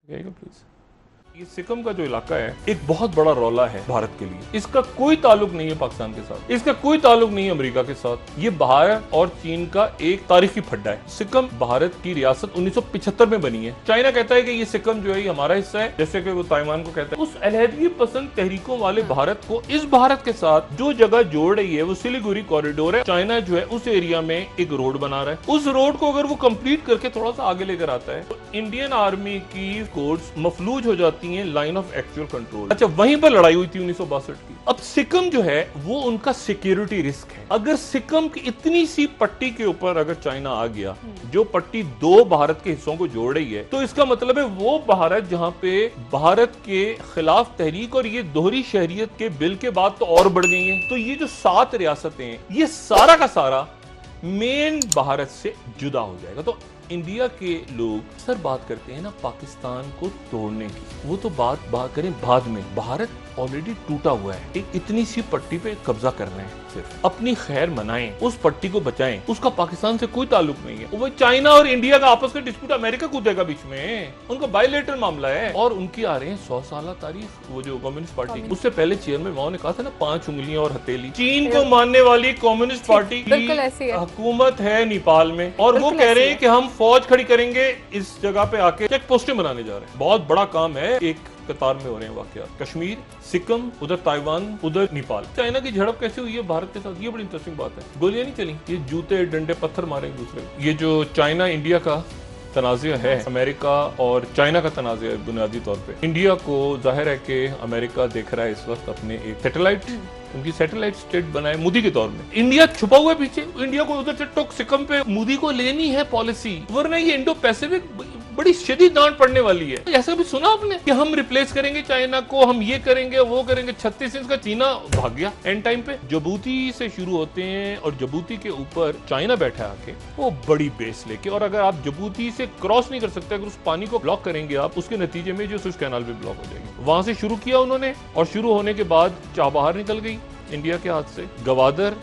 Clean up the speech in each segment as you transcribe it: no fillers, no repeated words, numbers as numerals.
Please. ये सिक्किम का जो इलाका है एक बहुत बड़ा रौला है भारत के लिए। इसका कोई ताल्लुक नहीं है पाकिस्तान के साथ, इसका कोई ताल्लुक नहीं है अमेरिका के साथ। ये भारत और चीन का एक तारीखी फड्डा है। सिक्किम भारत की रियासत 1975 में बनी है। चाइना कहता है कि ये सिक्किम जो है ये हमारा हिस्सा है, जैसे कि वो ताइवान को कहता है। उस अलहदगी पसंद तहरीकों वाले भारत को इस भारत के साथ जो जगह जोड़ रही है वो सिलीगुड़ी कॉरिडोर है। चाइना जो है उस एरिया में एक रोड बना रहा है। उस रोड को अगर वो कंप्लीट करके थोड़ा सा आगे लेकर आता है तो इंडियन आर्मी की फोर्स मफलूज हो जाती है लाइन ऑफ एक्चुअल कंट्रोल। अच्छा, वहीं पर लड़ाई हुई थी 1962 की। अब सिक्किम जो है वो उनका सिक्योरिटी रिस्क है। अगर सिक्किम की इतनी सी पट्टी के ऊपर अगर चाइना आ गया, जो पट्टी दो भारत के हिस्सों को जोड़ रही है, तो इसका मतलब है वो भारत जहां पे भारत के खिलाफ तहरीक और ये दोहरी शहरियत के बिल के बाद तो और बढ़ गई है। तो ये जो 7 रियासतें हैं ये सारा का सारा मेन भारत से जुदा हो जाएगा। तो इंडिया के लोग सर बात करते हैं ना पाकिस्तान को तोड़ने की, वो तो बात करें बाद में। भारत ऑलरेडी टूटा हुआ है। एक इतनी सी पट्टी पे कब्जा कर रहे हैं, सिर्फ अपनी खैर मनाएं, उस पट्टी को बचाएं। उसका पाकिस्तान से कोई ताल्लुक नहीं है। वो चाइना और इंडिया का आपस का डिस्प्यूट, अमेरिका कूदेगा बीच में, उनका बायलैटरल मामला है। और उनकी आ रहे हैं 100 साल तारीख। वो जो कम्युनिस्ट पार्टी, उससे पहले चेयरमैन माओ ने कहा था ना 5 उंगलियां और हथेली। चीन को मानने वाली कम्युनिस्ट पार्टी की हुकूमत है नेपाल में, और वो कह रहे हैं कि हम फौज खड़ी करेंगे इस जगह पे आके, चेक पोस्टें बनाने जा रहे हैं। बहुत बड़ा काम है, एक कतार में हो रहे हैं वाकयात। कश्मीर, सिक्किम, उधर ताइवान, उधर नेपाल। चाइना की झड़प कैसे हुई है भारत के साथ, ये बड़ी इंटरेस्टिंग बात है। गोलियां नहीं चली, ये जूते डंडे पत्थर मारे एक दूसरे को। ये जो चाइना इंडिया का तनाज़ा है, अमेरिका और चाइना का तनाज़ा है बुनियादी तौर पे। इंडिया को जाहिर है कि अमेरिका देख रहा है इस वक्त अपने एक सैटेलाइट, उनकी सैटेलाइट स्टेट बनाए मोदी के तौर में। इंडिया छुपा हुआ है पीछे। इंडिया को उधर से टोक सिक्किम पे मोदी को लेनी है पॉलिसी, वरना ये इंडो पैसिफिक बड़ी शदीद डांट पड़ने वाली है। ऐसा भी सुना आपने कि हम रिप्लेस करेंगे चाइना को, हम ये करेंगे वो करेंगे। 36 इंच का चीना भाग गया एंड टाइम पे। जिबूती से शुरू होते हैं और जिबूती के ऊपर चाइना बैठा आके वो बड़ी बेस लेके, और अगर आप जिबूती से क्रॉस नहीं कर सकते, अगर उस पानी को ब्लॉक करेंगे आप, उसके नतीजे में जो सुएज कैनाल भी ब्लॉक हो जाएगी। वहां से शुरू किया उन्होंने, और शुरू होने के बाद चाबहार निकल गई इंडिया के हाथ से, गवादर,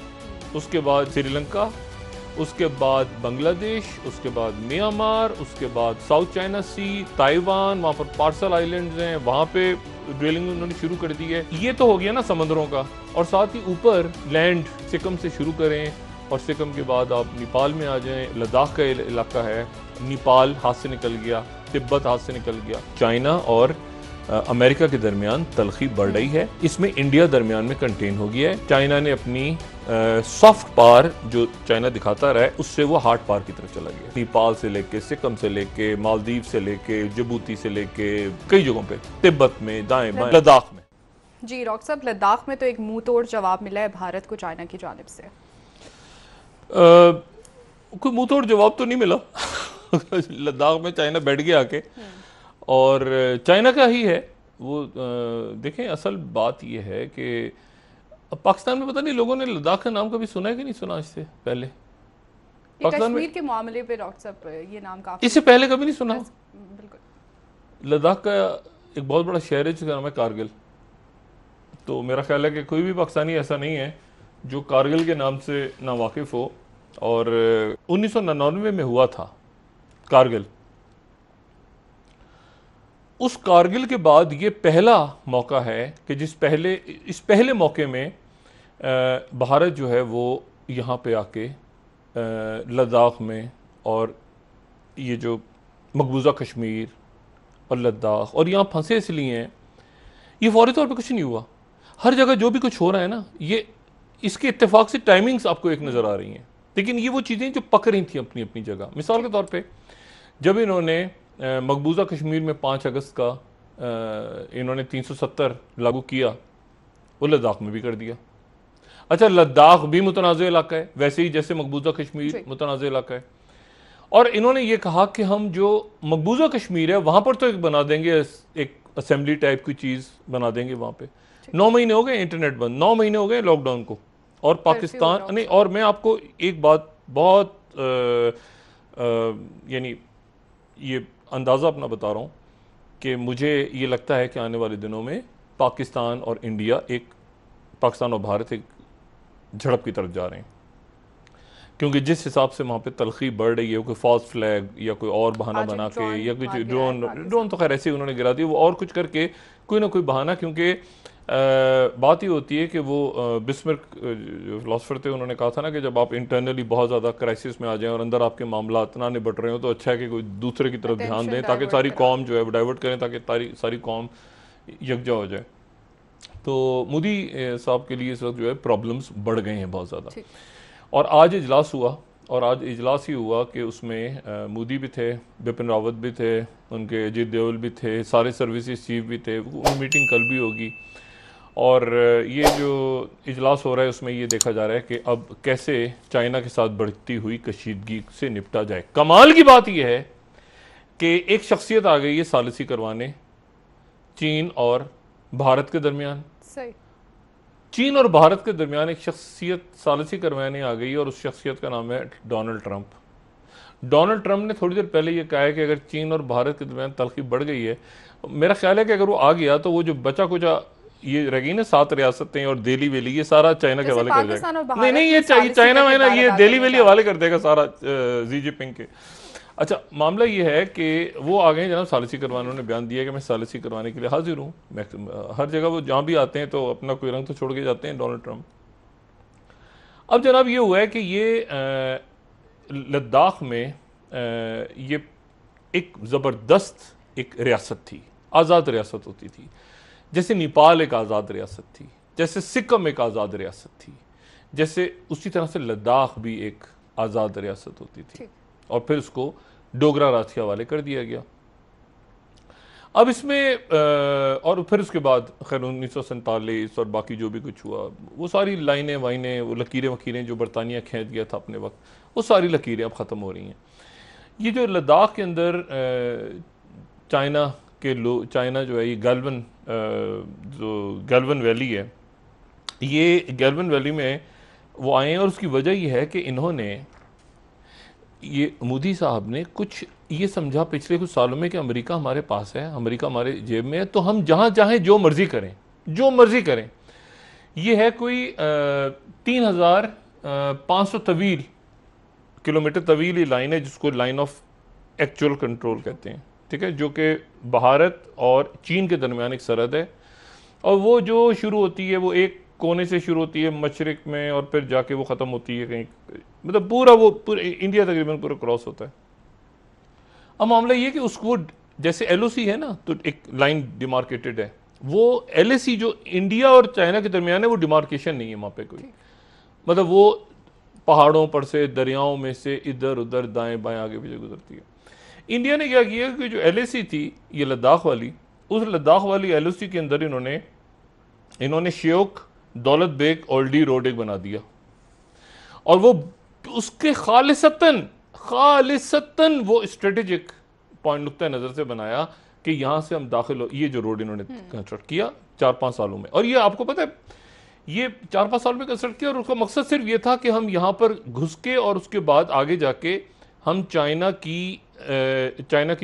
उसके बाद श्रीलंका, उसके बाद बांग्लादेश, उसके बाद म्यांमार, उसके बाद साउथ चाइना सी, ताइवान, वहां पर पार्सल आइलैंड्स हैं, वहां पे ड्रिलिंग उन्होंने शुरू कर दी है। ये तो हो गया ना समंदरों का, और साथ ही ऊपर लैंड सिक्किम से शुरू करें, और सिक्किम के बाद आप नेपाल में आ जाएं। लद्दाख का इलाका है, नेपाल हाथ से निकल गया, तिब्बत हाथ से निकल गया। चाइना और अमेरिका के दरमियान तलखी बढ़ रही है, इसमें इंडिया दरमियान में कंटेन हो गया है। चाइना ने अपनी सॉफ्ट पावर जो चाइना दिखाता रहा है, उससे वो हार्ड पावर की तरफ चला गया। नेपाल से लेके, सिक्किम से लेके, मालदीव से लेके, जिबूती से लेके, कई जगहों पे, तिब्बत में, दाएं बाएं, लद्दाख में। जी डॉक्टर साहब, लद्दाख में तो एक मुंह तोड़ जवाब मिला है भारत को चाइना की जानिब से। कोई मुंह तोड़ जवाब तो नहीं मिला। लद्दाख में चाइना बैठ गया आके, और चाइना का ही है वो। देखें, असल बात यह है कि पाकिस्तान में पता नहीं लोगों ने लद्दाख का नाम कभी सुना है कि नहीं सुना इससे पहले। पाकिस्तान कश्मीर के मामले पे डॉक्टर साहब ये नाम काफी, इससे पहले कभी नहीं सुना। बिल्कुल। लद्दाख का एक बहुत बड़ा शहर है जिसका नाम है कारगिल। तो मेरा ख्याल है कि कोई भी पाकिस्तानी ऐसा नहीं है जो कारगिल के नाम से ना वाकिफ हो। और 1999 में हुआ था कारगिल। उस कारगिल के बाद ये पहला मौका है कि इस पहले मौके में भारत जो है वो यहाँ पे आके लद्दाख में, और ये जो मकबूजा कश्मीर और लद्दाख, और यहाँ फंसे इसलिए हैं, ये फौरी तौर पे कुछ नहीं हुआ। हर जगह जो भी कुछ हो रहा है ना, ये इसके इत्तेफाक से टाइमिंग्स आपको एक नज़र आ रही हैं, लेकिन ये वो चीज़ें जो पक रही थी अपनी अपनी जगह। मिसाल के तौर पे जब इन्होंने मकबूजा कश्मीर में 5 अगस्त का इन्होंने 370 लागू किया, वो लद्दाख में भी कर दिया। अच्छा, लद्दाख भी मुतनाज़ इलाका है, वैसे ही जैसे मकबूजा कश्मीर मुतनाज़ इलाका है। और इन्होंने ये कहा कि हम जो मकबूजा कश्मीर है वहाँ पर तो एक बना देंगे, एक असेंबली टाइप की चीज़ बना देंगे वहाँ पे। 9 महीने हो गए इंटरनेट बंद, 9 महीने हो गए लॉकडाउन को, और पाकिस्तान नहीं। और मैं आपको एक बात बहुत यानी ये अंदाज़ा अपना बता रहा हूँ कि मुझे ये लगता है कि आने वाले दिनों में पाकिस्तान और इंडिया, पाकिस्तान और भारत एक झड़प की तरफ जा रहे हैं। क्योंकि जिस हिसाब से वहाँ पे तलखी बढ़ रही है, कोई फॉल्स फ्लैग या कोई और बहाना आज बना एक के, या कुछ मार गिराया ड्रोन पाकिस्तान। ड्रोन तो खैर ऐसे ही उन्होंने गिरा दिया, वो और कुछ करके कोई ना कोई बहाना, क्योंकि बात ये होती है कि वो बिस्मिर्क जो फिलोसफर थे उन्होंने कहा था ना कि जब आप इंटरनली बहुत ज़्यादा क्राइसिस में आ जाएं और अंदर आपके मामला इतना निबट रहे हो, तो अच्छा है कि कोई दूसरे की तरफ ध्यान Attention दें, ताकि divert सारी करा कौम जो है वो डाइवर्ट करें, ताकि सारी कौम यकजा हो जाए। तो मोदी साहब के लिए इस वक्त जो है प्रॉब्लम्स बढ़ गए हैं बहुत ज़्यादा। ठीक। और आज इजलास हुआ, और आज इजलास ही हुआ कि उसमें मोदी भी थे, बिपिन रावत भी थे, उनके अजीत देवल भी थे, सारे सर्विसेज चीफ भी थे। मीटिंग कल भी होगी, और ये जो इजलास हो रहा है उसमें ये देखा जा रहा है कि अब कैसे चाइना के साथ बढ़ती हुई कशीदगी से निपटा जाए। कमाल की बात यह है कि एक शख्सियत आ गई है सालिसी करवाने चीन और भारत के दरमियान। सही। चीन और भारत के दरमियान एक शख्सियत सालिसी करवाने आ गई है, और उस शख्सियत का नाम है डोनाल्ड ट्रंप। डोनाल्ड ट्रंप ने थोड़ी देर पहले ये कहा है कि अगर चीन और भारत के दरमियान तलखी बढ़ गई है, मेरा ख्याल है कि अगर वो आ गया तो वो जो बचा कुचा ये रह गई ना 7 रियासतें और दिल्ली वेली, ये सारा चाइना के हवाले कर पाकिस्तान और जाएगा। भारत नहीं, ये में सालिसी का चाइना वाइना ये किरदार अदा दिल्ली करने वेली जा हवाले कर देगा सारा जी जिनपिंग के। अच्छा, मामला ये है कि वो आ गए जनाब सालिसी करवाने, उन्होंने बयान दिया कि मैं सालिसी करवाने के लिए हाजिर हूँ। मैं हर जगह वो जहाँ भी आते हैं तो अपना कोई रंग तो छोड़ के जाते हैं डोनाल्ड ट्रंप। अब जनाब ये हुआ है कि ये लद्दाख में ये एक ज़बरदस्त एक रियासत थी, आज़ाद रियासत होती थी, जैसे नेपाल एक आज़ाद रियासत थी, जैसे सिक्किम एक आज़ाद रियासत थी, जैसे उसी तरह से लद्दाख भी एक आज़ाद रियासत होती थी, और फिर उसको डोगरा राज के हवाले कर दिया गया। अब इसमें और फिर उसके बाद खैर 1947 और बाकी जो भी कुछ हुआ, वो सारी लाइनें वाइनें, वो लकीरें वकीरें जो बरतानिया खींच गया था अपने वक्त, वो सारी लकीरें अब ख़त्म हो रही हैं। ये जो लद्दाख के अंदर चाइना के लोग, चाइना जो है ये जो गैल्वन वैली है, ये गैल्वन वैली में वो आए हैं, और उसकी वजह ये है कि इन्होंने, ये मोदी साहब ने कुछ ये समझा पिछले कुछ सालों में कि अमेरिका हमारे पास है, अमेरिका हमारे जेब में है, तो हम जहाँ चाहें जो मर्जी करें, जो मर्जी करें। ये है कोई 3500 तवील किलोमीटर तवील ये लाइन है, जिसको लाइन ऑफ एक्चुअल कंट्रोल कहते हैं, ठीक है, जो कि भारत और चीन के दरमियान एक सरहद है। और वो जो शुरू होती है वो एक कोने से शुरू होती है मशरिक में, और फिर जाके वो ख़त्म होती है कहीं, मतलब पूरे इंडिया तकरीबन पूरा क्रॉस होता है। अब मामला ये कि उसको जैसे एलओसी है ना, तो एक लाइन डिमार्केटेड है, वो एलएसी जो इंडिया और चाइना के दरमियान है, वो डिमार्केशन नहीं है वहाँ पे कोई, मतलब वो पहाड़ों पर से, दरियाओं में से इधर उधर दाएं बाएं आगे पीछे गुजरती है। इंडिया ने क्या किया कि जो एलएसी थी ये लद्दाख वाली, उस लद्दाख वाली एलओसी के अंदर इन्होंने श्योक दौलत बेग ओल्डी रोड एक बना दिया, और वो उसके खालिसतन वो स्ट्रेटेजिक पॉइंट नुक्ता नज़र से बनाया कि यहाँ से हम दाखिल हो। ये जो रोड इन्होंने कंस्ट्रक्ट किया 4-5 सालों में, और ये आपको पता है ये 4-5 साल में कंस्ट्रक्ट किया, और उसका मकसद सिर्फ ये था कि हम यहाँ पर घुस के और उसके बाद आगे जाके हम चाइना की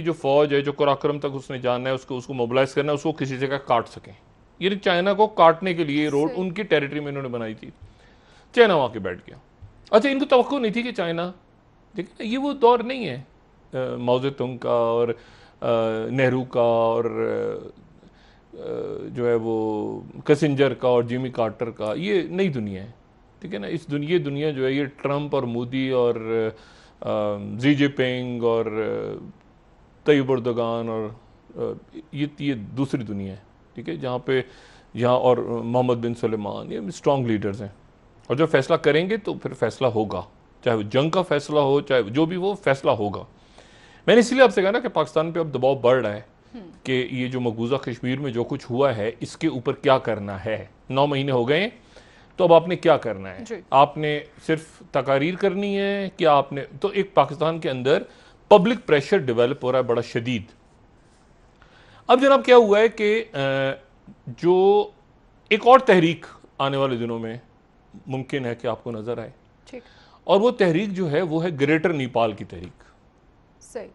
जो फौज है, जो कराक्रम तक उसने जाना है, उसको मोबिलाइज करना है, उसको किसी जगह काट सकें। ये चाइना को काटने के लिए रोड उनकी टेरिटरी में इन्होंने बनाई थी। चाइना वहाँ के बैठ गया। अच्छा, इनको तवक्को नहीं थी कि चाइना, देखिए ये वो दौर नहीं है माओ ज़ेतुंग का और नेहरू का और जो है वो किसिंजर का और जिमी कार्टर का, ये नई दुनिया है, ठीक है ना। इस दुनिया जो है ये ट्रंप और मोदी और जी जिनपिंग और तैयब एर्दोगान और ये दूसरी दुनिया है, ठीक है, यहाँ और मोहम्मद बिन सलेमान, ये स्ट्रॉन्ग लीडर्स हैं, और जो फैसला करेंगे तो फिर फैसला होगा, चाहे वो जंग का फैसला हो, चाहे जो भी वो फैसला होगा। मैंने इसलिए आपसे कहा ना कि पाकिस्तान पे अब दबाव बढ़ रहा है कि ये जो मकबूजा कश्मीर में जो कुछ हुआ है इसके ऊपर क्या करना है। 9 महीने हो गए, तो अब आपने क्या करना है? आपने सिर्फ तकारीर करनी है कि आपने, तो एक पाकिस्तान के अंदर पब्लिक प्रेशर डेवलप हो रहा है बड़ा शदीद। अब जनाब क्या हुआ है कि जो एक और तहरीक आने वाले दिनों में मुमकिन है कि आपको नजर आए, ठीक, और वो तहरीक जो है वो है ग्रेटर नेपाल की तहरीक। सही।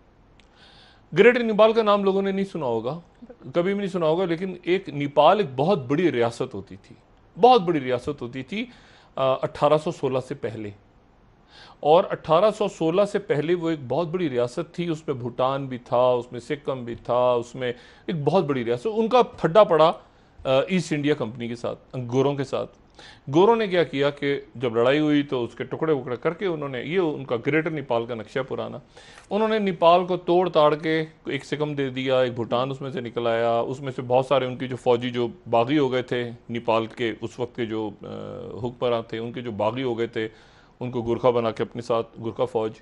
ग्रेटर नेपाल का नाम लोगों ने नहीं सुना होगा, कभी भी नहीं सुना होगा, लेकिन एक नेपाल एक बहुत बड़ी रियासत होती थी, बहुत बड़ी रियासत होती थी 1816 से पहले। और 1816 से पहले वो एक बहुत बड़ी रियासत थी, उसमें भूटान भी था, उसमें सिक्किम भी था, उसमें एक बहुत बड़ी रियासत। उनका फड्डा पड़ा ईस्ट इंडिया कंपनी के साथ, गोरों के साथ। गोरों ने क्या किया कि जब लड़ाई हुई तो उसके टुकड़े वुकड़े करके उन्होंने, ये उनका ग्रेटर नेपाल का नक्शा पुराना, उन्होंने नेपाल को तोड़ ताड़ के एक सिक्किम दे दिया, एक भूटान उसमें से निकल आया, उसमें से बहुत सारे उनकी जो फौजी जो बागी हो गए थे नेपाल के उस वक्त के जो हुक्मरान थे, उनके जो बागी हो गए थे, उनको गुरखा बना के अपने साथ, गुरखा फौज।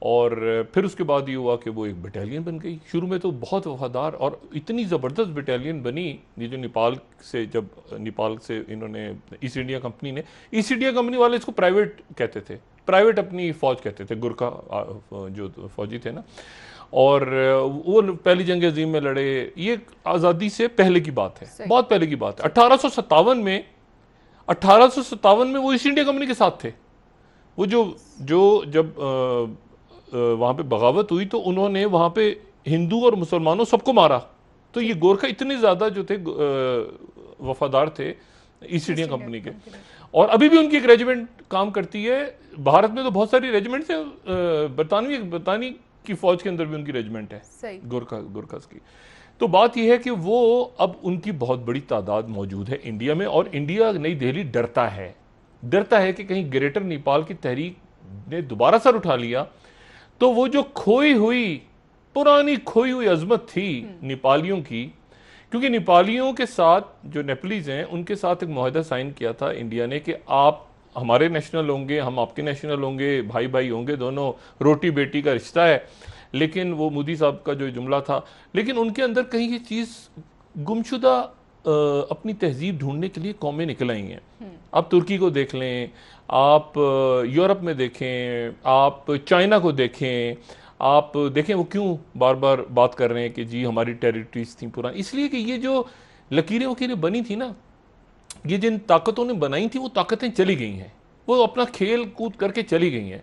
और फिर उसके बाद ये हुआ कि वो एक बटालियन बन गई। शुरू में तो बहुत वफादार और इतनी ज़बरदस्त बटालियन बनी, ये जो नेपाल से, जब नेपाल से इन्होंने ईस्ट इंडिया कंपनी ने, ईस्ट इंडिया कंपनी वाले इसको प्राइवेट कहते थे, प्राइवेट अपनी फ़ौज कहते थे, गुरखा जो फौजी थे ना। और वो पहली जंग अजीम में लड़े, ये आज़ादी से पहले की बात है, बहुत पहले की बात है। 1857 में, 1857 में वो ईस्ट इंडिया कंपनी के साथ थे। वो जो जब वहाँ पे बगावत हुई तो उन्होंने वहाँ पे हिंदू और मुसलमानों सबको मारा। तो ये गोरखा इतने ज़्यादा जो थे वफादार थे ईस्ट इंडिया कंपनी के। और अभी भी उनकी एक रेजिमेंट काम करती है। भारत में तो बहुत सारी रेजिमेंट्स हैं, बरतानी की फौज के अंदर भी उनकी रेजिमेंट है, गोरखास की। तो बात यह है कि वो अब उनकी बहुत बड़ी तादाद मौजूद है इंडिया में, और इंडिया, नई दिल्ली डरता है कि कहीं ग्रेटर नेपाल की तहरीक ने दोबारा सर उठा लिया तो वो जो पुरानी खोई हुई अजमत थी नेपालियों की, क्योंकि नेपालियों के साथ जो नेपलीज हैं उनके साथ एक मुआहदा साइन किया था इंडिया ने कि आप हमारे नेशनल होंगे, हम आपके नेशनल होंगे, भाई भाई होंगे, दोनों रोटी बेटी का रिश्ता है। लेकिन वो मोदी साहब का जो जुमला था, लेकिन उनके अंदर कहीं ये चीज़ गुमशुदा, अपनी तहजीब ढूंढने के लिए कौमें निकल आई हैं। आप तुर्की को देख लें, आप यूरोप में देखें, आप चाइना को देखें, आप देखें वो क्यों बार बार बात कर रहे हैं कि जी हमारी टेरिटरीज थी पुरानी। इसलिए कि ये जो लकीरें वकीरें बनी थी ना, ये जिन ताकतों ने बनाई थी वो ताकतें चली गई हैं, वो अपना खेल कूद करके चली गई हैं।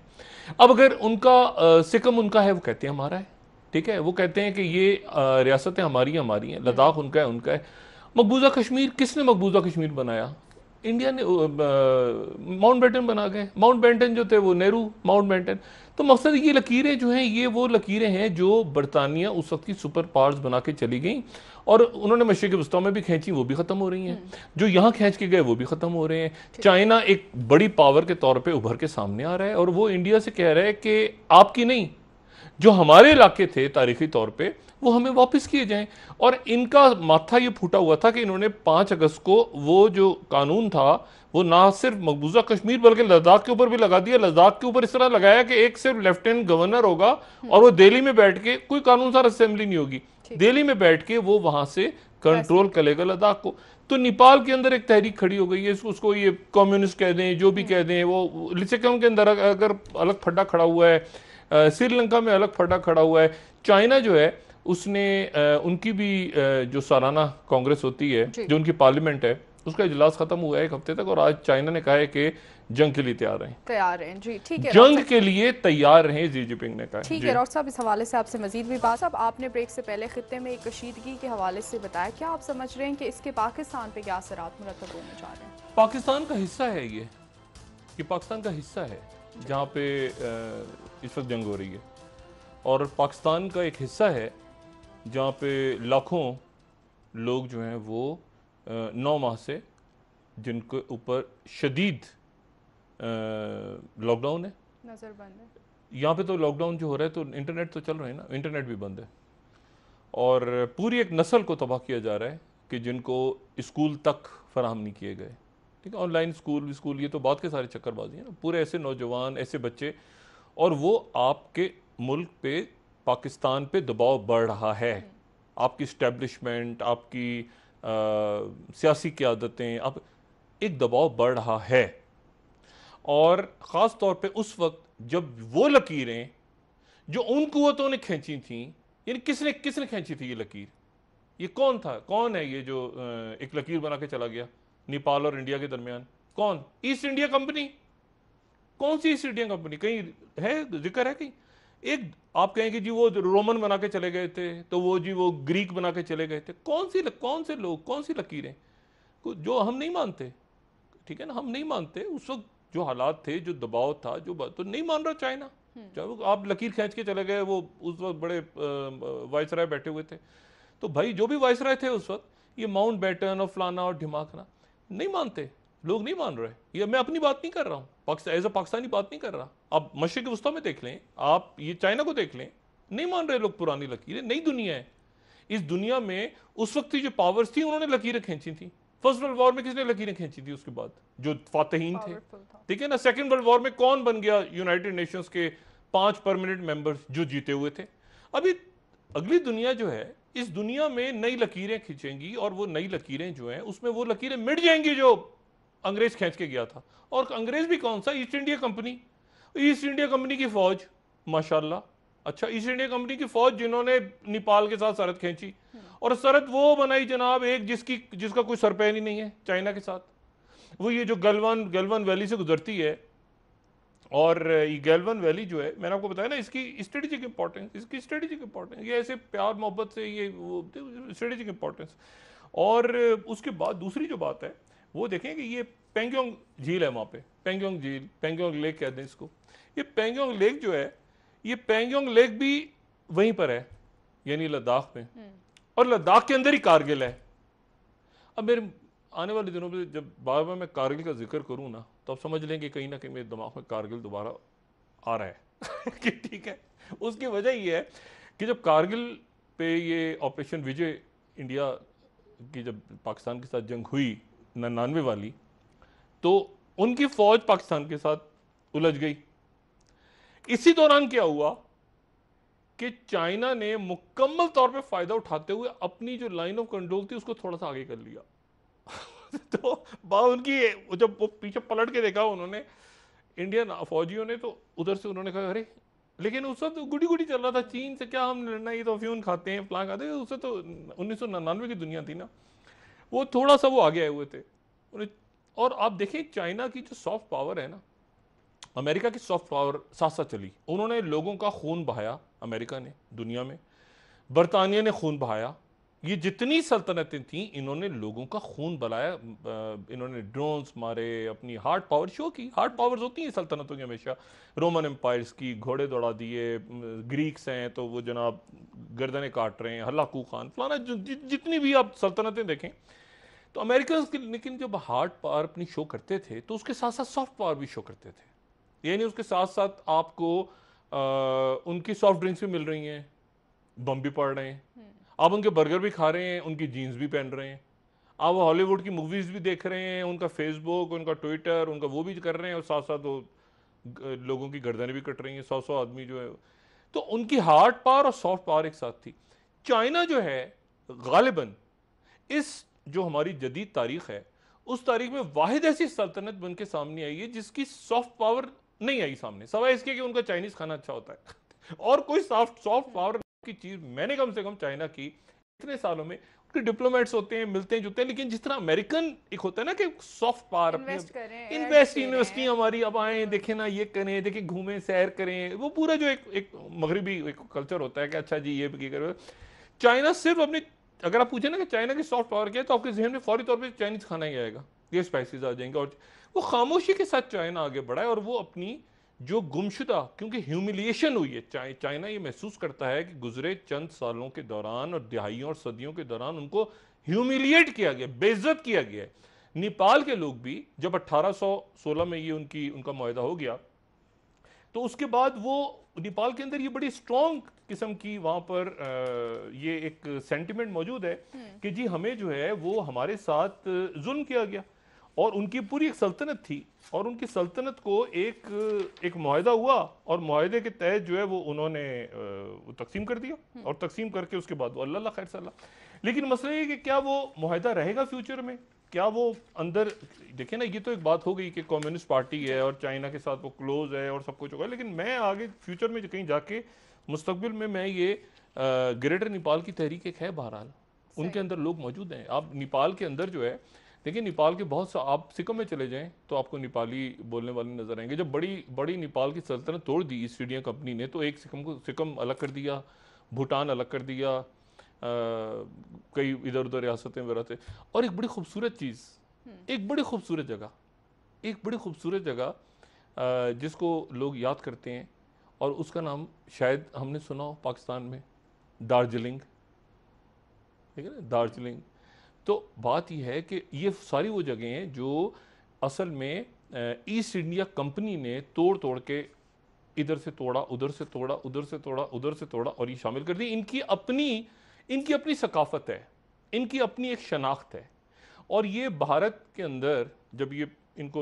अब अगर उनका सिक्किम उनका है, वो कहते हैं हमारा है, ठीक है, वो कहते हैं कि ये रियासतें हमारी हैं, लद्दाख उनका है। मकबूजा कश्मीर, किसने मकबूजा कश्मीर बनाया? इंडिया ने। माउंट बेटन बना गए, माउंट बेटन जो थे वो नेहरू माउंट बेटन। तो मकसद ये लकीरें जो हैं, ये वो लकीरें हैं जो बरतानिया उस वक्त की सुपर पावर्स बना के चली गई, और उन्होंने मशरिक वस्ती में भी खींची, वो भी खत्म हो रही हैं। जो यहाँ खींच के गए वो भी खत्म हो रहे हैं। चाइना एक बड़ी पावर के तौर पे उभर के सामने आ रहा है, और वो इंडिया से कह रहा है कि आपकी नहीं, जो हमारे इलाके थे तारीखी तौर पे, वो हमें वापस किए जाएं। और इनका माथा ये फूटा हुआ था कि इन्होंने 5 अगस्त को वो जो कानून था वो ना सिर्फ मकबूजा कश्मीर बल्कि लद्दाख के ऊपर भी लगा दिया। लद्दाख के ऊपर इस तरह लगाया कि एक सिर्फ लेफ्टिनेंट गवर्नर होगा, और वो दिल्ली में बैठ के, कोई कानून सार असेंबली नहीं होगी, दिल्ली में बैठ के वो वहां से कंट्रोल करेगा लद्दाख को। तो नेपाल के अंदर एक तहरीक खड़ी हो गई है, उसको ये कम्युनिस्ट कह दें, जो भी कह दें, वो सिक्किम के अंदर अगर अलग फड्डा खड़ा हुआ है, श्रीलंका में अलग फड्डा खड़ा हुआ है। चाइना जो है उसने उनकी भी जो सालाना कांग्रेस होती है, जो उनकी पार्लियामेंट है, उसका इजलास खत्म हुआ है 1 हफ्ते तक, और आज चाइना ने कहा है कि जंग के लिए तैयार हैं जी, ठीक है, जंग के लिए तैयार हैं, जी जिनपिंग ने कहा। ठीक है डॉक्टर साहब, इस हवाले से आपसे मजीद भी बात। अब आपने ब्रेक से पहले खित्ते में एक कशीदगी के हवाले से बताया, क्या आप समझ रहे हैं कि इसके पाकिस्तान पे क्या असरात मुरतब होने जा रहे हैं? पाकिस्तान का हिस्सा है ये पाकिस्तान का हिस्सा है जहाँ पे इस वक्त जंग हो रही है, और पाकिस्तान का एक हिस्सा है जहाँ पे लाखों लोग जो हैं वो 9 माह से, जिनके ऊपर शदीद लॉकडाउन है, नजरबंद है। यहाँ पे तो लॉकडाउन जो हो रहा है तो इंटरनेट तो चल रहे हैं ना, इंटरनेट भी बंद है, और पूरी एक नस्ल को तबाह किया जा रहा है कि जिनको स्कूल तक फराहम नहीं किए गए। ठीक है, ऑनलाइन स्कूल ये तो बात के सारे चक्करबाजी है ना, पूरे ऐसे नौजवान, ऐसे बच्चे, और वो आपके मुल्क पे, पाकिस्तान पे दबाव बढ़ रहा है। आपकी इस्टेब्लिशमेंट, आपकी सियासी क़यादतें, अब एक दबाव बढ़ रहा है, और ख़ास तौर पे उस वक्त जब वो लकीरें जो उन कुव्वतों ने खींची थी, यानी किसने खींची थी ये लकीर? ये कौन था? कौन है ये जो एक लकीर बना के चला गया नेपाल और इंडिया के दरमियान? कौन? East India company. कौन सी ईस्ट इंडिया कंपनी? कहीं है, जिक्र है कहीं? एक आप कहें कि जी वो रोमन बना के चले गए थे, तो वो ग्रीक बना के चले गए थे। कौन से लोग, कौन सी लकीरें जो हम नहीं मानते? ठीक है ना, हम नहीं मानते। उस वक्त जो हालात थे, जो दबाव था, जो बात, तो नहीं मान रहा चाइना। चाहे वो आप लकीर खींच के चले गए, वो उस वक्त बड़े वायसराय बैठे हुए थे, तो भाई जो भी वायसराय थे उस वक्त, ये माउंट बैटन और फलाना और ढिमाकना नहीं मानते, लोग नहीं मान रहे। ये मैं अपनी बात नहीं कर रहा हूँ, एज अ पाकिस्तानी बात नहीं कर रहा। आप मशरिक वस्ता में देख लें, आप ये चाइना को देख लें, नहीं मान रहे लोग पुरानी लकीरें। नई दुनिया है, इस दुनिया में उस वक्त की जो पावर्स थी उन्होंने लकीरें खींची थी। फर्स्ट वर्ल्ड वॉर में किसने लकीरें खींची थी? उसके बाद जो फातहीन थे, ठीक है ना। सेकंड वर्ल्ड वॉर में कौन बन गया यूनाइटेड नेशंस के 5 परमानेंट मेंबर्स जो जीते हुए थे? अभी अगली दुनिया जो है, इस दुनिया में नई लकीरें खींचेंगी, और वो नई लकीरें जो हैं उसमें वो लकीरें मिट जाएंगी जो अंग्रेज खींच के गया था। और अंग्रेज भी कौन सा? East India company. East India company की फौज, माशाल्लाह, अच्छा, ईस्ट इंडिया कंपनी की फौज जिन्होंने नेपाल के साथ सरहद खींची, और सरहद वो बनाई जनाब एक जिसका कोई सरपैन ही नहीं है चाइना के साथ। वो ये जो गलवान वैली से गुजरती है, और ये गैलवन वैली जो है, मैंने आपको बताया ना, इसकी स्ट्रेटेजिक इंपॉर्टेंस, ये ऐसे प्यार मोहब्बत से ये स्ट्रेटेजिक इंपॉर्टेंस। और उसके बाद दूसरी जो बात है वो देखें कि ये पेंगोंग झील है, वहाँ पे पेंगोंग झील, पेंगोंग लेक कहते हैं इसको। ये पेंगोंग लेक जो है, ये पेंगोंग लेक भी वहीं पर है, यानी लद्दाख में, और लद्दाख के अंदर ही कारगिल है। अब मेरे आने वाले दिनों में जब बार बार मैं कारगिल का जिक्र करूं ना, तो आप समझ लें कि कहीं ना कहीं मेरे दिमाग में कारगिल दोबारा आ रहा है कि ठीक है। उसकी वजह ये है कि जब कारगिल पे ये ऑपरेशन विजय इंडिया की जब पाकिस्तान के साथ जंग हुई 99 वाली, तो उनकी फौज पाकिस्तान के साथ उलझ गई। इसी दौरान क्या हुआ कि चाइना ने मुकम्मल तौर पे फायदा उठाते हुए अपनी जो लाइन ऑफ कंट्रोल थी उसको थोड़ा सा आगे कर लिया। तो उनकी जब वो पीछे पलट के देखा उन्होंने, इंडियन फौजियों ने, तो उधर से उन्होंने कहा अरे, लेकिन उस वक्त गुड़ी गुड़ी चल रहा था, चीन से क्या हम लड़ना, ये तो अफ्यून खाते हैं, फलां खाते हैं, उससे तो 1999 की दुनिया थी ना। वो थोड़ा सा वो आगे आए हुए थे। और आप देखें चाइना की जो सॉफ्ट पावर है ना, अमेरिका की सॉफ्ट पावर साथ साथ चली। उन्होंने लोगों का खून बहाया, अमेरिका ने दुनिया में, बरतानिया ने खून बहाया, ये जितनी सल्तनतें थीं इन्होंने लोगों का खून बहाया। इन्होंने ड्रोन्स मारे, अपनी हार्ड पावर शो की। हार्ड पावर्स होती हैं सल्तनतों की हमेशा, रोमन एम्पायर्स की, घोड़े दौड़ा दिए, ग्रीक्स हैं तो वो जनाब गर्दनें काट रहे हैं, हल्लाकू खान फलाना, जितनी भी आप सल्तनतें देखें, तो अमेरिकन की, लेकिन जब हार्ड पावर अपनी शो करते थे तो उसके साथ साथ सॉफ्ट पावर भी शो करते थे। यानी उसके साथ साथ आपको उनकी सॉफ्ट ड्रिंक्स भी मिल रही हैं, बम भी पड़ रहे हैं, आप उनके बर्गर भी खा रहे हैं, उनकी जीन्स भी पहन रहे हैं, आप हॉलीवुड की मूवीज भी देख रहे हैं, उनका फेसबुक, उनका ट्विटर, उनका वो भी कर रहे हैं, और साथ साथ वो लोगों की गर्दनें भी कट रही हैं, 100 आदमी जो है। तो उनकी हार्ड पावर और सॉफ्ट पावर एक साथ थी। चाइना जो है गालिबन इस जो हमारी जदीद तारीख है, उस तारीख में वाहिद ऐसी सल्तनत बन के सामने आई है जिसकी सॉफ्ट पावर नहीं आई सामने, सवाए इसके कि उनका चाइनीज खाना अच्छा होता है। और कोई सॉफ्ट पावर की चीज मैंने कम से कम चाइना की इतने सालों में, उनके डिप्लोमेट्स होते हैं, मिलते हैं जुलते हैं, लेकिन जिस तरह अमेरिकन एक होता है ना कि सॉफ्ट पावर, यूनिवर्सिटी हमारी, अब आए देखें ना, ये करें, देखें, घूमें, सैर करें, वो पूरा जो एक मगरबी एक कल्चर होता है कि अच्छा जी ये करो। चाइना सिर्फ अपनी, अगर आप पूछे ना कि चाइना की सॉफ्ट पावर क्या है, तो आपके जहन में फौरी तौर पर चाइनीज खाना ही आएगा, ये स्पाइसेस आ जाएंगे। और वो खामोशी के साथ चाइना आगे बढ़ा है, और वो अपनी जो गुमशुदा, क्योंकि ह्यूमिलिएशन हुई है, चाइना ये महसूस करता है कि गुजरे चंद सालों के दौरान और दहाइयों और सदियों के दौरान उनको ह्यूमिलिएट किया गया, बेइज्जत किया गया। नेपाल के लोग भी जब 1816 में ये उनका मुआहदा हो गया, तो उसके बाद वो नेपाल के अंदर ये बड़ी स्ट्रॉन्ग किस्म की वहां पर ये एक सेंटिमेंट मौजूद है कि जी हमें जो है वो हमारे साथ जुल्म किया गया, और उनकी पूरी एक सल्तनत थी, और उनकी सल्तनत को एक मुआहदा हुआ, और मुआहदे के तहत जो है वो उन्होंने तकसीम कर दिया, और तकसीम करके उसके बाद वो अल्लाह खैर सल्लाह। लेकिन मसला ये कि क्या वो मुआहदा रहेगा फ्यूचर में, क्या वो अंदर, देखिए ना, ये तो एक बात हो गई कि कम्युनिस्ट पार्टी है और चाइना के साथ वो क्लोज है और सब कुछ होगा, लेकिन मैं आगे फ्यूचर में कहीं जाके मुस्तकबिल में मैं ये ग्रेटर नेपाल की तहरीक एक है, बहरहाल उनके अंदर लोग मौजूद हैं। आप नेपाल के अंदर जो है, देखिए नेपाल के बहुत सा, आप सिक्किम में चले जाएं तो आपको नेपाली बोलने वाले नजर आएंगे। जब बड़ी नेपाल की सल्तनत तोड़ दी ईस्ट इंडिया कंपनी ने, तो एक सिक्किम अलग कर दिया, भूटान अलग कर दिया, कई इधर उधर रियासतें वगैरह थे। और एक बड़ी खूबसूरत चीज़, एक बड़ी खूबसूरत जगह, एक बड़ी खूबसूरत जगह जिसको लोग याद करते हैं, और उसका नाम शायद हमने सुना हो पाकिस्तान में, दार्जिलिंग। ठीक है ना, दार्जिलिंग। तो बात यह है कि ये सारी वो जगह हैं जो असल में ईस्ट इंडिया कंपनी ने तोड़ तोड़ के इधर से तोड़ा, उधर से तोड़ा, उधर से तोड़ा, उधर से तोड़ा और ये शामिल कर दी। इनकी अपनी सकाफत है, इनकी अपनी एक शनाख्त है। और ये भारत के अंदर जब ये इनको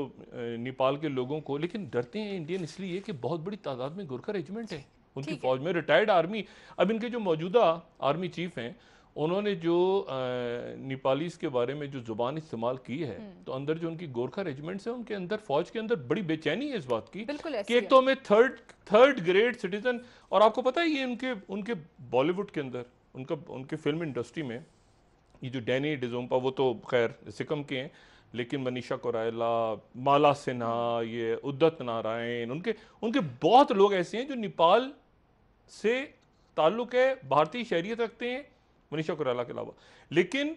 नेपाल के लोगों को, लेकिन डरते हैं इंडियन इसलिए कि बहुत बड़ी तादाद में गोरखा रेजिमेंट है उनकी फौज में, रिटायर्ड आर्मी। अब इनके जो मौजूदा आर्मी चीफ हैं, उन्होंने जो नेपालीज के बारे में जो जुबान इस्तेमाल की है, तो अंदर जो उनकी गोरखा रेजिमेंट्स है, उनके अंदर फौज के अंदर बड़ी बेचैनी है इस बात की कि एक तो हमें थर्ड ग्रेड सिटीजन। और आपको पता है ये उनके बॉलीवुड के अंदर, उनके फिल्म इंडस्ट्री में ये जो डैनी डिजोम्पा, वो तो खैर सिक्किम के हैं, लेकिन मनीषा कोइराला, माला सिन्हा, ये उदित नारायण, उनके बहुत लोग ऐसे हैं जो नेपाल से ताल्लुक है, भारतीय शहरियत रखते हैं, मनीषा कोइराला के अलावा। लेकिन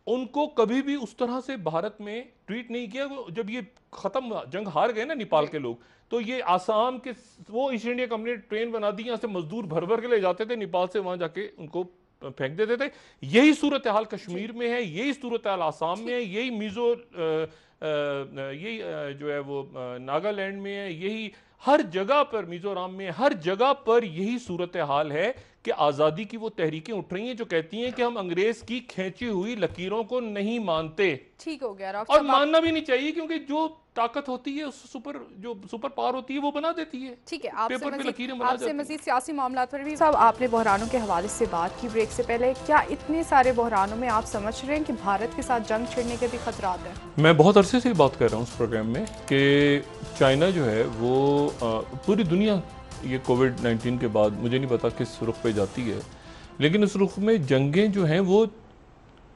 उनको कभी भी उस तरह से भारत में ट्रीट नहीं किया। जब ये खत्म, जंग हार गए ना नेपाल के लोग, तो ये आसाम के वो ईस्ट इंडिया कंपनी ने ट्रेन बना दी, यहाँ से मजदूर भर भर के ले जाते थे नेपाल से, वहां जाके उनको फेंक देते थे। यही सूरत हाल कश्मीर में है, यही सूरत हाल आसाम में है, यही यही जो है वो नागालैंड में है, यही हर जगह पर, मिजोरम में, हर जगह पर यही सूरत हाल है कि आज़ादी की वो तहरीकें उठ रही हैं जो कहती हैं कि हम अंग्रेज की खींची हुई लकीरों को नहीं मानते। ठीक हो गया, और मानना भी नहीं चाहिए, क्योंकि जो ताकत होती है, उस सुपर पावर होती है, वो बना देती है। ठीक है, आपसे मजीद सियासी मामला पर भी साहब, आपने बहरानों के हवाले से बात की ब्रेक से पहले। क्या इतने सारे बहरानों में आप समझ रहे हैं कि भारत के साथ जंग छिड़ने के भी खतरात हैं? मैं बहुत अरसे से बात कर रहा हूँ उस प्रोग्राम में कि चाइना जो है वो पूरी दुनिया ये कोविड-19 के बाद मुझे नहीं पता किस रुख पे जाती है, लेकिन उस रुख में जंगें जो हैं वो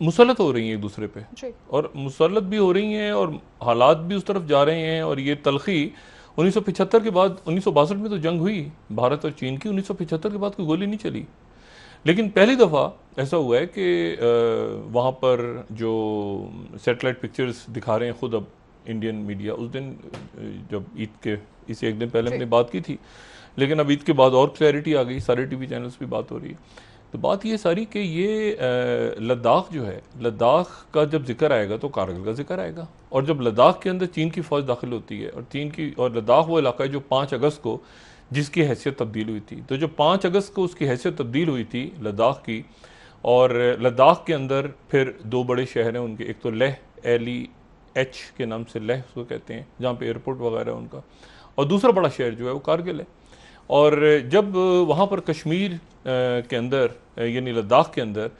मुसल्लत हो रही हैं एक दूसरे पे, और मुसल्लत भी हो रही हैं और हालात भी उस तरफ जा रहे हैं। और ये तलखी 1975 के बाद, 1962 में तो जंग हुई भारत और चीन की, 1975 के बाद कोई गोली नहीं चली। लेकिन पहली दफ़ा ऐसा हुआ है कि वहाँ पर जो सैटेलाइट पिक्चर्स दिखा रहे हैं खुद अब इंडियन मीडिया, उस दिन जब ईद के इसे एक दिन पहले हमने बात की थी, लेकिन अब ईद के बाद और क्लैरिटी आ गई, सारे टीवी चैनल्स पे बात हो रही है। तो बात ये सारी कि ये लद्दाख जो है, लद्दाख का जब जिक्र आएगा तो कारगिल का जिक्र आएगा। और जब लद्दाख के अंदर चीन की फ़ौज दाखिल होती है, और लद्दाख वो इलाका है जो 5 अगस्त को जिसकी हैसियत तब्दील हुई थी, तो जो 5 अगस्त को उसकी हैसियत तब्दील हुई थी लद्दाख की, और लद्दाख के अंदर फिर 2 बड़े शहर हैं उनके, एक तो लेह, LEH के नाम से लेह उसको कहते हैं, जहाँ पे एयरपोर्ट वगैरह है उनका, और दूसरा बड़ा शहर जो है वो कारगिल है। और जब वहाँ पर कश्मीर के अंदर, यानी लद्दाख के अंदर,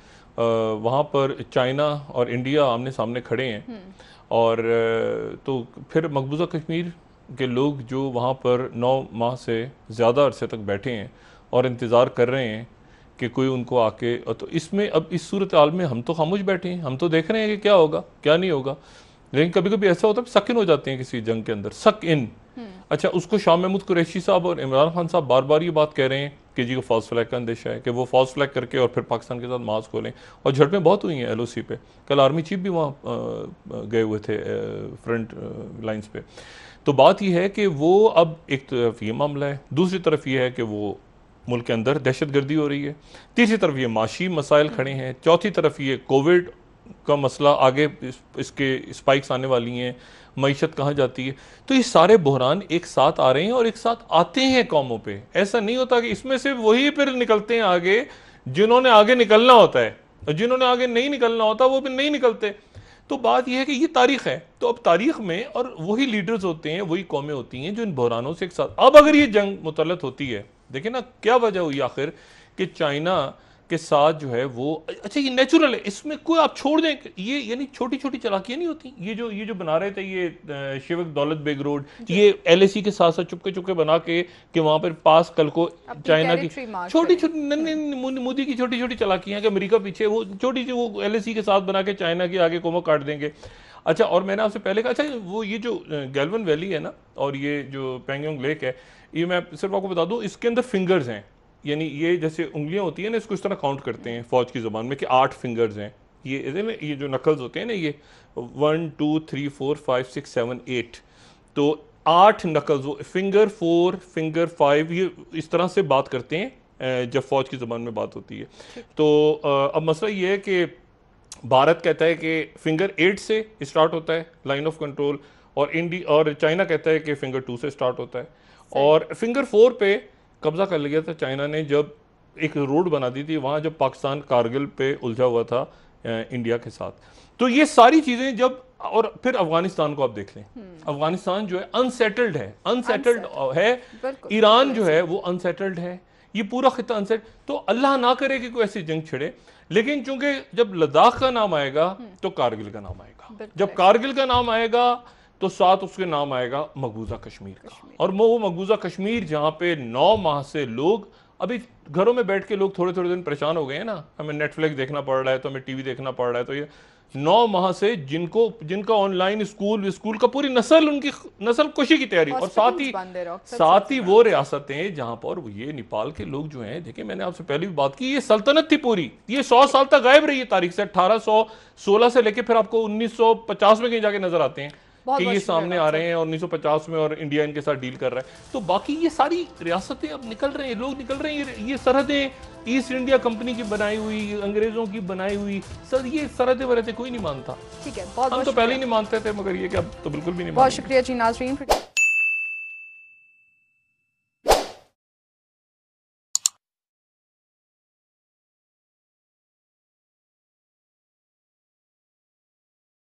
वहाँ पर चाइना और इंडिया आमने सामने खड़े हैं, और तो फिर मकबूजा कश्मीर के लोग जो वहाँ पर 9 माह से ज़्यादा अरसे तक बैठे हैं और इंतज़ार कर रहे हैं कि कोई उनको आके, तो इसमें अब इस सूरत हाल में हम तो खामोश बैठे हैं, हम तो देख रहे हैं कि क्या होगा क्या नहीं होगा। लेकिन कभी कभी ऐसा होता है सक इन हो जाते हैं किसी जंग के अंदर, सक इन। अच्छा, उसको शाह महमूद कुरैशी साहब और इमरान खान साहब बार बार ये बात कह रहे हैं कि जी को फॉल्स फ्लैग का अंदेशा है कि वो फॉल्स फ्लैग करके और फिर पाकिस्तान के साथ मार्च खोलें, और झड़पें बहुत हुई हैं LOC पे। कल आर्मी चीफ भी वहाँ गए हुए थे फ्रंट लाइन्स पे। तो बात यह है कि वो अब एक तरफ ये मामला है, दूसरी तरफ ये है कि वो मुल्क के अंदर दहशतगर्दी हो रही है, तीसरी तरफ ये माशी मसाइल खड़े हैं, चौथी तरफ ये कोविड का मसला, आगे इसके स्पाइक्स आने वाली हैं, मईशत कहाँ जाती है। तो ये सारे बहरान एक साथ आ रहे हैं और एक साथ आते हैं कौमों पे। ऐसा नहीं होता कि इसमें से वही फिर निकलते हैं आगे जिन्होंने आगे निकलना होता है, और जिन्होंने आगे नहीं निकलना होता वो फिर नहीं निकलते। तो बात यह है कि ये तारीख है, तो अब तारीख में और वही लीडर्स होते हैं, वही कौमें होती हैं जो इन बहरानों से एक साथ। अब अगर ये जंग मुतल्लत होती है, देखिए ना क्या वजह हुई आखिर कि चाइना के साथ जो है वो, अच्छा ये नेचुरल है, इसमें कोई आप छोड़ दें, ये यानी छोटी छोटी चालाकियां नहीं होती। ये जो बना रहे थे ये शिवक दौलत बेग रोड, ये LAC के साथ साथ चुपके चुपके बना के कि वहां पर पास कल को चाइना की छोटी छोटी, मोदी की छोटी छोटी चालाकियां कि अमेरिका पीछे, वो छोटी सी वो LAC के साथ बना के चाइना के आगे कोमो काट देंगे। अच्छा, और मैंने आपसे पहले कहा, अच्छा वो ये जो गैल्वन वैली है ना, और ये जो पेंगोंग लेक है, ये मैं सिर्फ आपको बता दूं, इसके अंदर फिंगर्स हैं, यानी ये जैसे उंगलियां होती हैं ना, इसको इस तरह काउंट करते हैं फौज की ज़बान में कि 8 फिंगर्स हैं। ये जो नकल्स होते हैं ना, ये 1 2 3 4 5 6 7 8, तो 8 नकल्स, वो फिंगर 4, फिंगर 5, ये इस तरह से बात करते हैं जब फौज की ज़बान में बात होती है। तो अब मसला ये है कि भारत कहता है कि फिंगर 8 से स्टार्ट होता है लाइन ऑफ कंट्रोल, और चाइना कहता है कि फिंगर 2 से स्टार्ट होता है। और फिंगर 4 पे कब्जा कर लिया था चाइना ने जब एक रोड बना दी थी वहाँ, जब पाकिस्तान कारगिल पे उलझा हुआ था इंडिया के साथ। तो ये सारी चीज़ें जब, और फिर अफगानिस्तान को आप देख लें, अफगानिस्तान जो है अनसेटल्ड है, ईरान जो है वो अनसेटल्ड है, ये पूरा खिता अनसेट। तो अल्लाह ना करे कि कोई ऐसी जंग छिड़े, लेकिन चूंकि जब लद्दाख का नाम आएगा तो कारगिल का नाम आएगा, जब कारगिल का नाम आएगा तो साथ उसके नाम आएगा मकबूजा कश्मीर का। और वो मकबूजा कश्मीर जहाँ पे 9 माह से लोग, अभी घरों में बैठ के लोग थोड़े थोड़े दिन परेशान हो गए हैं ना, हमें नेटफ्लिक्स देखना पड़ रहा है, तो हमें टीवी देखना पड़ रहा है, तो ये 9 माह से जिनका ऑनलाइन स्कूल का पूरी नस्ल, उनकी नस्ल कुशी की तैयारी, और साथ ही वो रियासतें जहां पर ये नेपाल के लोग जो हैं, देखिए मैंने आपसे पहले भी बात की, ये सल्तनत थी पूरी, ये 100 साल तक गायब रही है तारीख से, 1816 से लेके फिर आपको 1950 में कहीं जाके नजर आते हैं कि ये सामने आ रहे हैं, और 1950 में, और इंडिया इनके साथ डील कर रहा है। तो बाकी ये सारी रियासतें अब निकल रहे हैं, लोग निकल रहे हैं, ये सरहदें ईस्ट इंडिया कंपनी की बनाई हुई, अंग्रेजों की बनाई हुई, सर ये सरहदें वरहदें कोई नहीं मानता। ठीक है, हम तो पहले ही नहीं मानते थे, मगर ये कि अब तो बिल्कुल भी नहीं। बहुत शुक्रिया जी नाज़रीन।